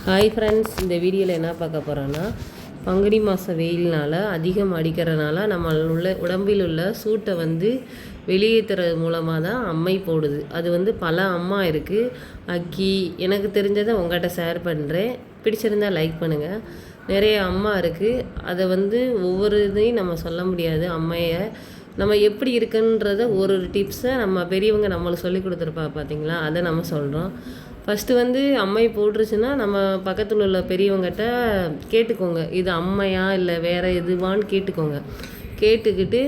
Hi friends, இந்த வீடியோவில் என்ன பார்க்க போகிறோன்னா, பங்குனி மாதம் வெயில்னால் அதிகம் அடிக்கிறனால நம்ம உடம்பில் உள்ள சூட்டை வெளியேற்றுறது மூலமாக தான் அம்மை போடுது. அது பல அம்மா இருக்குது. அக்கி எனக்கு தெரிஞ்சதை உங்கள்கிட்ட ஷேர் பண்ணுறேன். பிடிச்சிருந்தால் லைக் பண்ணுங்கள். நிறைய அம்மா இருக்குது. அதை ஒவ்வொரு இதையும் நம்ம சொல்ல முடியாது. அம்மையை நம்ம எப்படி இருக்குன்றத ஒரு டிப்ஸை நம்ம பெரியவங்க நம்மளுக்கு சொல்லி கொடுத்துருப்பா பார்த்தீங்களா, அதை நம்ம சொல்கிறோம். ஃபஸ்ட்டு அம்மை போட்டுருச்சுன்னா நம்ம பக்கத்தில் உள்ள பெரியவங்ககிட்ட கேட்டுக்கோங்க, இது அம்மையா இல்லை வேறு எதுவான்னு கேட்டுக்கோங்க. கேட்டுக்கிட்டு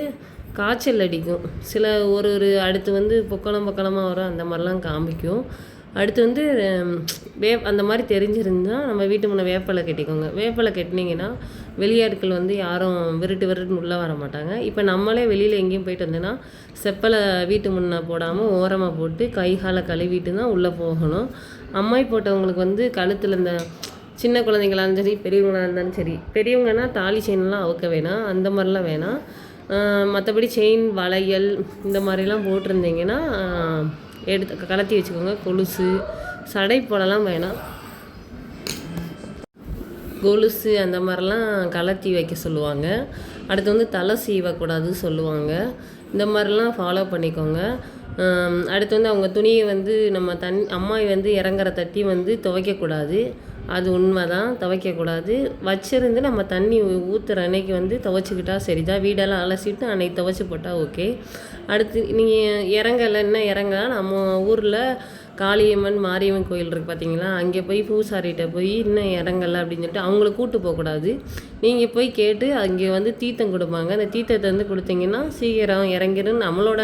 காய்ச்சல் அடிக்கும் சில ஒரு அடுத்து பொக்களமாக வரும், அந்த மாதிரிலாம் காமிக்கும். அடுத்து அந்த மாதிரி தெரிஞ்சிருந்தால் நம்ம வீட்டு முன்னே வேப்பலை கட்டிக்கோங்க. வேப்பலை கட்டினீங்கன்னா வெளியாட்கள் யாரும் விருட்டுன்னு உள்ளே வர மாட்டாங்க. இப்போ நம்மளே வெளியில் எங்கேயும் போயிட்டு வந்தோன்னா செப்பலை வீட்டு முன்னே போடாமல் ஓரமாக போட்டு கை காலை கழுவிட்டு தான் உள்ளே போகணும். அம்மை போட்டவங்களுக்கு கழுத்தில் இந்த சின்ன குழந்தைங்களாலும் சரி பெரியவங்களாக இருந்தாலும் சரி, பெரியவங்கன்னா தாலி செயின்லாம் அவுக்க வேணாம், அந்த மாதிரிலாம் வேணாம். மற்றபடி செயின் வளையல் இந்த மாதிரிலாம் போட்டிருந்தீங்கன்னா எடுத்து கலத்தி வச்சுக்கோங்க. கொலுசு சடை போடலாம் வேணாம். கொலுசு அந்த மாதிரிலாம் கலத்தி வைக்க சொல்லுவாங்க. அடுத்து தலை சீவக்கூடாது சொல்லுவாங்க. இந்த மாதிரிலாம் ஃபாலோ பண்ணிக்கோங்க. அடுத்து அவங்க துணியை நம்ம அம்மாய் இறங்குற தட்டி துவைக்கக்கூடாது. அது உண்மை தான், துவைக்கக்கூடாது. வச்சிருந்து நம்ம தண்ணி ஊற்றுற அன்னைக்கு துவைச்சிக்கிட்டா சரிதான். வீடெல்லாம் அலசிட்டு அன்னைக்கு துவைச்சி போட்டால் ஓகே. அடுத்து நீங்கள் இறங்கலைன்னா இறங்கலாம். நம்ம ஊரில் காளியம்மன் மாரியம்மன் கோயில் இருக்குது பார்த்தீங்களா, அங்கே போய் பூசாரிகிட்ட போய் இன்னும் இறங்கலை அப்படின்னு சொல்லிட்டு அவங்கள கூப்பிட்டு போகக்கூடாது. நீங்கள் போய் கேட்டு அங்கே தீர்த்தம் கொடுப்பாங்க. அந்த தீர்த்தத்தை கொடுத்தீங்கன்னா சீக்கிரம் இறங்கிடும். நம்மளோட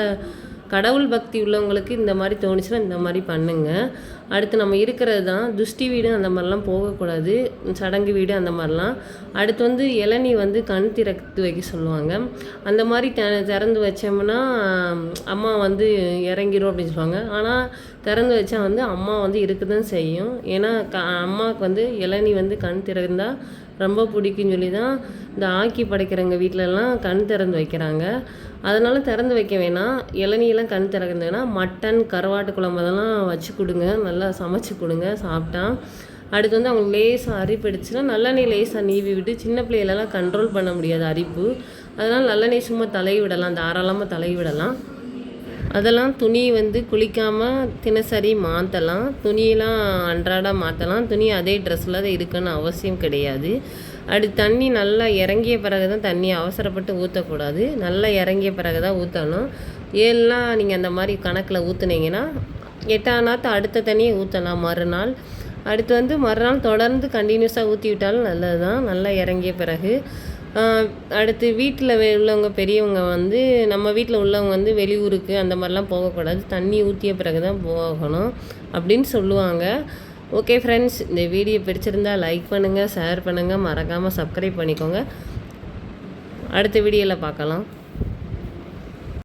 கடவுள் பக்தி உள்ளவங்களுக்கு இந்த மாதிரி தோணுச்சுன்னா இந்த மாதிரி பண்ணுங்கள். அடுத்து நம்ம இருக்கிறது தான் துஷ்டி வீடு, அந்த மாதிரிலாம் போகக்கூடாது. சடங்கு வீடு அந்த மாதிரிலாம். அடுத்து இளநீ கண் திறந்து வைக்க சொல்லுவாங்க. அந்த மாதிரி திறந்து வச்சோம்னா அம்மா இறங்கிடும் அப்படின்னு சொல்லுவாங்க. ஆனால் திறந்து வச்சா அம்மா இருக்க தான் செய்யும். ஏன்னா அம்மாவுக்கு இளநீ கண் திறந்தால் ரொம்ப பிடிக்குன்னு சொல்லி தான் இந்த ஆக்கி படைக்கிறவங்க வீட்டிலலாம் கண் திறந்து வைக்கிறாங்க. அதனால் திறந்து வைக்க வேணாம். இளநியெல்லாம் கண் திறந்ததுன்னா மட்டன் கருவாட்டு குழம்பு அதெல்லாம் வச்சு கொடுங்க, நல்லா சமைச்சு கொடுங்க சாப்பிட்டா. அடுத்து அவங்க லேசாக அரிப்பு அடிச்சுன்னா நல்லெண்ணெய் லேசாக நீவி விட்டு, சின்ன பிள்ளைகளெல்லாம் கண்ட்ரோல் பண்ண முடியாது அரிப்பு, அதனால் நல்லெண்ணெய் சும்மா தலை விடலாம், தாராளமாக தலை விடலாம். அதெல்லாம் துணி குளிக்காமல் தினசரி மாற்றலாம். துணியெல்லாம் அன்றாடம் மாற்றலாம். துணி அதே ட்ரெஸ்ஸில் தான் இருக்குன்னு அவசியம் கிடையாது. அடுத்து தண்ணி நல்லா இறங்கிய பிறகு தான் தண்ணி அவசரப்பட்டு ஊற்றக்கூடாது. நல்லா இறங்கிய பிறகு தான் ஊற்றணும். ஏன்னா நீங்கள் அந்த மாதிரி கணக்கில் ஊற்றுனீங்கன்னா 8ஆம் நாள் அடுத்த தண்ணியை ஊற்றலாம் மறுநாள். அடுத்து மறுநாள் தொடர்ந்து கண்டினியூஸாக ஊற்றி விட்டாலும் நல்லது தான், நல்லா இறங்கிய பிறகு. அடுத்து வீட்டில் உள்ளவங்க பெரியவங்க நம்ம வீட்டில் உள்ளவங்க வெளியூருக்கு அந்த மாதிரிலாம் போகக்கூடாது. தண்ணி ஊற்றிய பிறகு தான் போகணும் அப்படின்னு சொல்லுவாங்க. ஓகே ஃப்ரெண்ட்ஸ், இந்த வீடியோ பிடிச்சிருந்தால் லைக் பண்ணுங்கள், ஷேர் பண்ணுங்கள், மறக்காமல் சப்ஸ்கிரைப் பண்ணிக்கோங்க. அடுத்த வீடியோவில் பார்க்கலாம்.